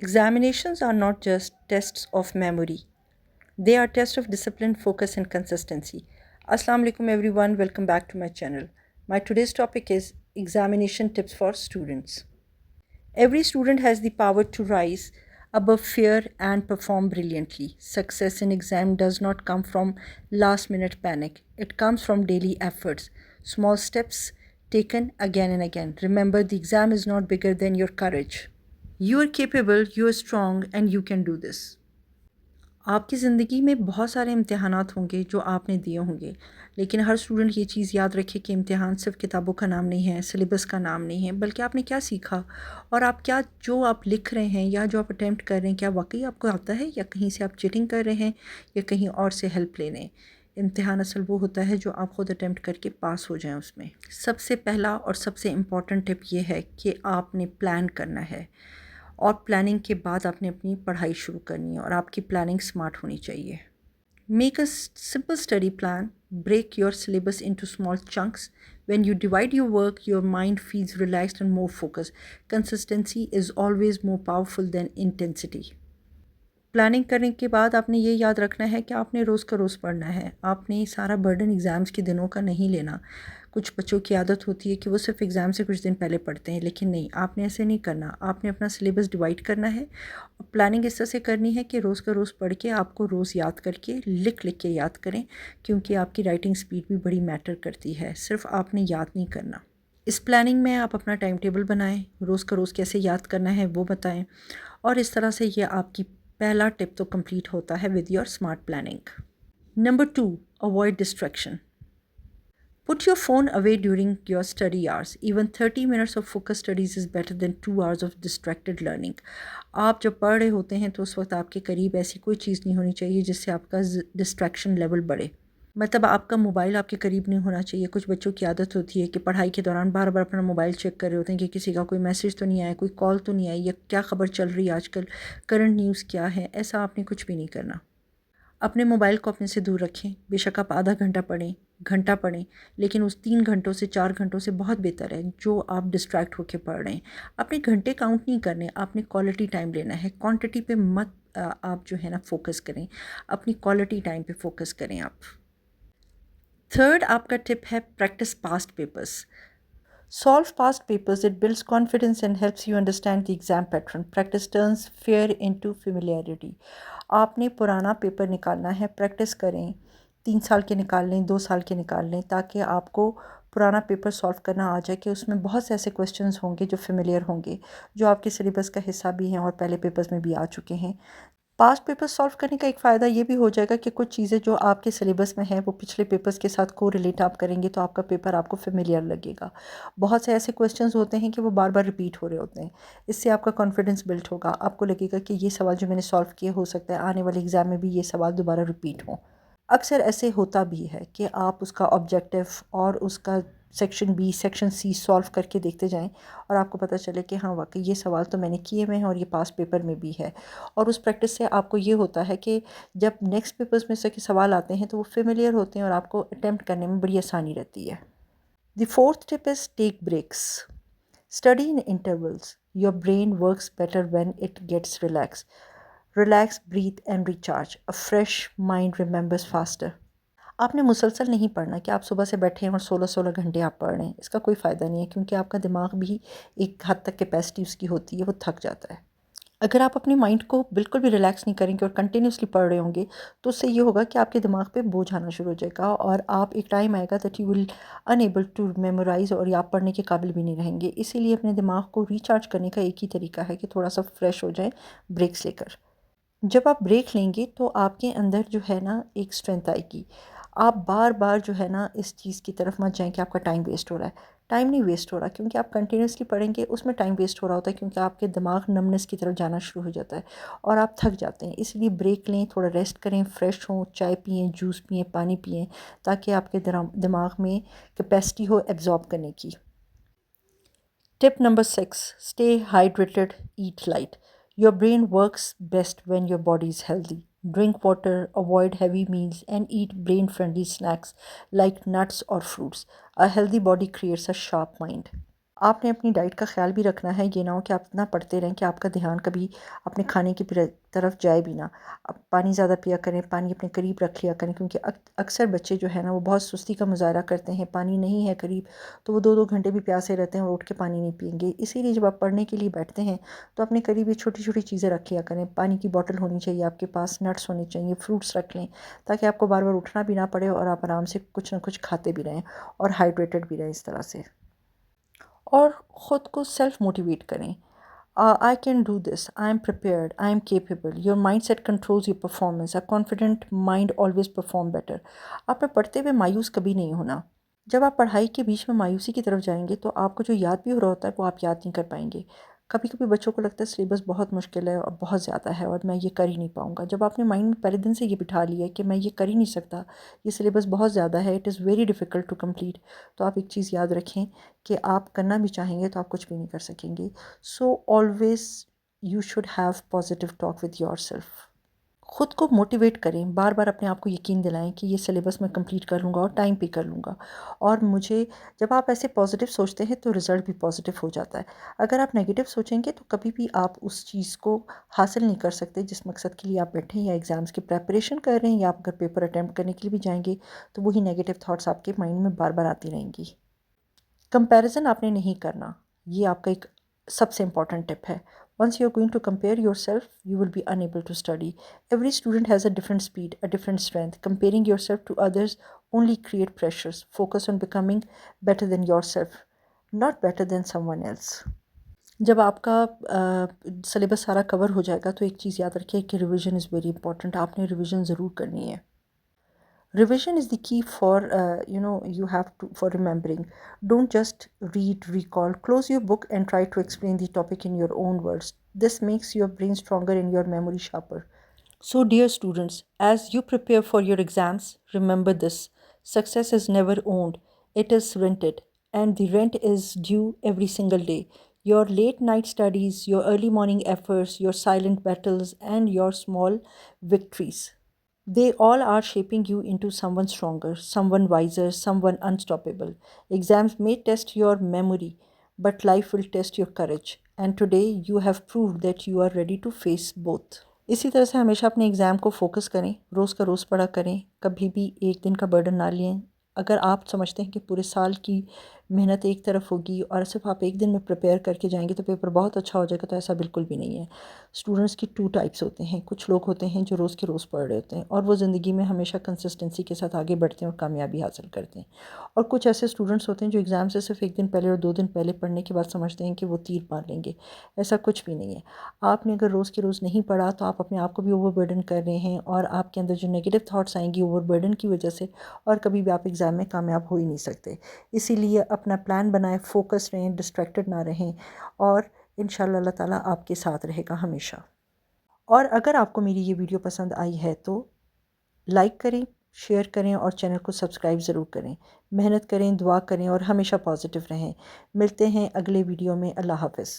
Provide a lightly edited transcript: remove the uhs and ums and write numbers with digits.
Examinations are not just tests of memory, they are tests of discipline, focus, and consistency. Assalamu alaikum everyone, welcome back to my channel. My today's topic is examination tips for students. Every student has the power to rise above fear and perform brilliantly. Success in exam does not come from last minute panic, it comes from daily efforts, small steps taken again and again. Remember, the exam is not bigger than your courage. You are capable, you are strong, and you can do this. आपकी ज़िंदगी में बहुत सारे इम्तिहानात होंगे जो आपने दिए होंगे, लेकिन हर स्टूडेंट ये चीज़ याद रखे कि इम्तिहान सिर्फ किताबों का नाम नहीं है, सिलेबस का नाम नहीं है, बल्कि आपने क्या सीखा और आप क्या जो आप लिख रहे हैं या जो आप अटैम्प्ट कर रहे हैं क्या वाकई आपको आता है या कहीं से आप चीटिंग कर रहे हैं या कहीं और से हेल्प ले रहे हैं। इम्तिहान असल वो होता है जो आप ख़ुद अटैम्प्ट करके पास हो जाएं उसमें। सबसे पहला और सबसे इम्पॉर्टेंट टिप ये है कि आपने प्लान करना है और प्लानिंग के बाद आपने अपनी पढ़ाई शुरू करनी है और आपकी प्लानिंग स्मार्ट होनी चाहिए। Make a simple study plan, break your syllabus into small chunks. When you divide your work, your mind feels relaxed and more focused. Consistency is always more powerful than intensity. Planning करने के बाद आपने ये याद रखना है कि आपने रोज़ का रोज़ पढ़ना है। आपने सारा बर्डन एग्ज़ाम्स के दिनों का नहीं लेना। कुछ बच्चों की आदत होती है कि वो सिर्फ एग्ज़ाम से कुछ दिन पहले पढ़ते हैं, लेकिन नहीं, आपने ऐसे नहीं करना। आपने अपना सिलेबस डिवाइड करना है और प्लानिंग इस तरह से करनी है कि रोज़ का रोज़ पढ़ के आपको रोज़ याद करके लिख लिख के याद करें, क्योंकि आपकी राइटिंग स्पीड भी बड़ी मैटर करती है। सिर्फ आपने याद नहीं करना। इस प्लानिंग में आप अपना टाइम टेबल बनाएं, रोज़ का रोज़ कैसे याद करना है वो बताएं, और इस तरह से ये आपकी पहला टिप तो कंप्लीट होता है with your smart planning. Number 2, avoid distraction. Put your phone away during your study hours. Even 30 minutes of focused studies is better than 2 hours of distracted learning. आप जब पढ़ रहे होते हैं तो उस वक्त आपके करीब ऐसी कोई चीज़ नहीं होनी चाहिए जिससे आपका डिस्ट्रैक्शन लेवल बढ़े। मतलब आपका मोबाइल आपके करीब नहीं होना चाहिए। कुछ बच्चों की आदत होती है कि पढ़ाई के दौरान बार बार अपना मोबाइल चेक कर रहे होते हैं कि किसी का कोई मैसेज तो नहीं आया, कोई कॉल तो नहीं आई, या क्या ख़बर चल रही है आजकल, करंट न्यूज़ क्या है। ऐसा आपने कुछ भी नहीं करना। अपने मोबाइल को अपने से दूर रखें। बेशक आप आधा घंटा पढ़ें, घंटा पढ़ें, लेकिन उस 3 घंटों से 4 घंटों से बहुत बेहतर है जो आप डिस्ट्रैक्ट होकर पढ़ रहे हैं। अपने घंटे काउंट नहीं करने, आपने क्वालिटी टाइम लेना है। क्वांटिटी पे मत आप जो है ना फोकस करें, अपनी क्वालिटी टाइम पे फोकस करें आप। थर्ड आपका टिप है practice past papers. Solve past papers, it builds confidence and helps you understand the exam pattern. Practice turns fear into familiarity. आपने पुराना पेपर निकालना है, प्रैक्टिस करें। 3 साल के निकाल लें, 2 साल के निकाल लें, ताकि आपको पुराना पेपर सॉल्व करना आ जाए कि उसमें बहुत से ऐसे क्वेश्चंस होंगे जो फेमिलियर होंगे, जो आपके सिलेबस का हिस्सा भी हैं और पहले पेपर्स में भी आ चुके हैं। पास्ट पेपर सॉल्व करने का एक फ़ायदा ये भी हो जाएगा कि कुछ चीज़ें जो आपके सिलेबस में हैं वो पिछले पेपर्स के साथ को रिलेट आप करेंगे तो आपका पेपर आपको फेमिलियर लगेगा। बहुत से ऐसे क्वेश्चंस होते हैं कि वो बार बार रिपीट हो रहे होते हैं। इससे आपका कॉन्फिडेंस बिल्ड होगा। आपको लगेगा कि ये सवाल जो मैंने सॉल्व किए, हो सकता है आने वाले एग्ज़ाम में भी ये सवाल दोबारा रिपीट हों। अक्सर ऐसे होता भी है कि आप उसका ऑब्जेक्टिव और उसका section B, section C solve करके देखते जाएं और आपको पता चले कि हाँ वाकई ये सवाल तो मैंने किए हुए हैं और ये पास पेपर में भी है। और उस प्रैक्टिस से आपको ये होता है कि जब नेक्स्ट पेपर्स में से के सवाल आते हैं तो वो फेमिलियर होते हैं और आपको अटैम्प्ट करने में बड़ी आसानी रहती है। The fourth tip is take breaks. Study in intervals. Your brain works better when it gets relax. Relax, breathe and recharge. A fresh mind remembers faster. आपने मुसलसल नहीं पढ़ना कि आप सुबह से बैठे हैं और 16-16 घंटे आप पढ़ रहे हैं। इसका कोई फ़ायदा नहीं है, क्योंकि आपका दिमाग भी एक हद तक कैपेसिटी उसकी होती है, वो थक जाता है। अगर आप अपने माइंड को बिल्कुल भी रिलैक्स नहीं करेंगे और कंटिन्यूसली पढ़ रहे होंगे तो उससे ये होगा कि आपके दिमाग पे बोझ आना शुरू हो जाएगा और आप एक टाइम आएगा that you will unable to memorise और आप पढ़ने के काबिल भी नहीं रहेंगे। इसीलिए अपने दिमाग को रिचार्ज करने का एक ही तरीका है कि थोड़ा सा फ्रेश हो जाए ब्रेक्स लेकर। जब आप ब्रेक लेंगे तो आपके अंदर जो है ना एक स्ट्रेंथ आएगी। आप बार बार जो है ना इस चीज़ की तरफ मत जाएं कि आपका टाइम वेस्ट हो रहा है। टाइम नहीं वेस्ट हो रहा, क्योंकि आप कंटिन्यूसली पढ़ेंगे उसमें टाइम वेस्ट हो रहा होता है, क्योंकि आपके दिमाग नमनेस की तरफ जाना शुरू हो जाता है और आप थक जाते हैं। इसलिए ब्रेक लें, थोड़ा रेस्ट करें, फ्रेश हों, चाय पिएँ, जूस पिएँ, पानी पिएँ, ताकि आपके दिमाग में कैपेसिटी हो एब्जॉर्ब करने की। Tip number 6, stay hydrated, eat light. Your brain works best when your body is healthy. Drink water, avoid heavy meals, and eat brain friendly snacks like nuts or fruits. A healthy body creates a sharp mind. आपने अपनी diet का ख्याल भी रखना है। ये ना हो कि आप इतना पढ़ते रहें कि आपका ध्यान कभी अपने खाने की तरफ जाए भी ना। आप पानी ज़्यादा पिया करें, पानी अपने करीब रख लिया करें, क्योंकि अक्सर बच्चे जो है ना वो बहुत सुस्ती का मुजाहरा करते हैं। पानी नहीं है करीब तो वो 2-2 घंटे भी प्यासे रहते हैं और उठ के पानी नहीं पिएंगे। इसीलिए जब आप पढ़ने के लिए बैठते हैं तो अपने करीब ये छोटी छोटी चीज़ें रख लिया करें। पानी की बॉटल होनी चाहिए आपके पास, नट्स होने चाहिए, फ्रूट्स रख लें, ताकि आपको बार बार उठना भी ना पड़े और आप आराम से कुछ ना कुछ खाते भी रहें और हाइड्रेटेड भी रहें इस तरह से। और ख़ुद को सेल्फ मोटिवेट करें। I can do this, I am prepared, I am capable. Your mind set controls your performance. A confident mind always perform better. आपने पढ़ते हुए मायूस कभी नहीं होना। जब आप पढ़ाई के बीच में मायूसी की तरफ जाएंगे तो आपको जो याद भी हो रहा होता है वो आप याद नहीं कर पाएंगे। कभी कभी बच्चों को लगता है सिलेबस बहुत मुश्किल है और बहुत ज़्यादा है और मैं ये कर ही नहीं पाऊँगा। जब आपने माइंड में पहले दिन से ये बिठा लिया है कि मैं ये कर ही नहीं सकता, ये सिलेबस बहुत ज़्यादा है, it is very difficult to complete, तो आप एक चीज़ याद रखें कि आप करना भी चाहेंगे तो आप कुछ भी नहीं कर सकेंगे। So always you should have positive talk with your self. ख़ुद को मोटिवेट करें, बार बार अपने आप को यकीन दिलाएं कि ये सिलेबस मैं कंप्लीट कर लूँगा और टाइम पे कर लूँगा। और मुझे, जब आप ऐसे पॉजिटिव सोचते हैं तो रिज़ल्ट भी पॉजिटिव हो जाता है। अगर आप नेगेटिव सोचेंगे तो कभी भी आप उस चीज़ को हासिल नहीं कर सकते जिस मकसद के लिए आप बैठे हैं, या एग्ज़ाम्स की प्रेपरेशन कर रहे हैं, या आप अगर पेपर अटैम्प्ट करने के लिए भी जाएंगे तो वही नेगेटिव थाट्स आपके माइंड में बार बार आती रहेंगी। कंपैरिजन आपने नहीं करना, ये आपका एक सबसे इम्पॉर्टेंट टिप है। Once you're going to compare yourself, you will be unable to study. Every student has a different speed, a different strength. Comparing yourself to others only create pressures. Focus on becoming better than yourself, not better than someone else. जब आपका syllabus सारा cover हो जाएगा तो एक चीज़ याद रखिए कि रिवीजन इज़ वेरी इंपॉर्टेंट। आपने रिवीजन ज़रूर करनी है। Revision is the key for you have to for remembering. Don't just read, recall. Close your book and try to explain the topic in your own words. This makes your brain stronger and your memory sharper. So, dear students, as you prepare for your exams, remember this: success is never owned, it is rented, and the rent is due every single day. Your late night studies, your early morning efforts, your silent battles, and your small victories, they all are shaping you into someone stronger, someone wiser, someone unstoppable. Exams may test your memory, but life will test your courage. And today you have proved that you are ready to face both. इसी तरह से हमेशा अपने exam को focus करें, रोज़ का रोज़ पढ़ा करें, कभी भी एक दिन का बर्डन ना लें। अगर आप समझते हैं कि पूरे साल की मेहनत एक तरफ होगी और सिर्फ आप एक दिन में प्रिपेयर करके जाएंगे तो पेपर बहुत अच्छा हो जाएगा, तो ऐसा बिल्कुल भी नहीं है। स्टूडेंट्स की 2 टाइप्स होते हैं। कुछ लोग होते हैं जो रोज़ के रोज़ पढ़ रहे होते हैं और वो ज़िंदगी में हमेशा कंसिस्टेंसी के साथ आगे बढ़ते हैं और कामयाबी हासिल करते हैं। और कुछ ऐसे स्टूडेंट्स होते हैं जो एग्ज़ाम से सिर्फ एक दिन पहले और 2 दिन पहले पढ़ने के बाद समझते हैं कि वो तीर मार लेंगे। ऐसा कुछ भी नहीं है। आपने अगर रोज़ के रोज़ नहीं पढ़ा तो आप अपने आप को भी ओवरबर्डन कर रहे हैं और आपके अंदर जो नेगेटिव थाट्स आएंगी ओवरबर्डन की वजह से, और कभी भी आप एग्ज़ाम में कामयाब हो ही नहीं सकते। इसीलिए अपना प्लान बनाएं, फोकस रहें, डिस्ट्रैक्टेड ना रहें, और इंशाअल्लाह अल्लाह ताला आपके साथ रहेगा हमेशा। और अगर आपको मेरी ये वीडियो पसंद आई है तो लाइक करें, शेयर करें और चैनल को सब्सक्राइब ज़रूर करें। मेहनत करें, दुआ करें और हमेशा पॉजिटिव रहें। मिलते हैं अगले वीडियो में। अल्लाह हाफ़िज़।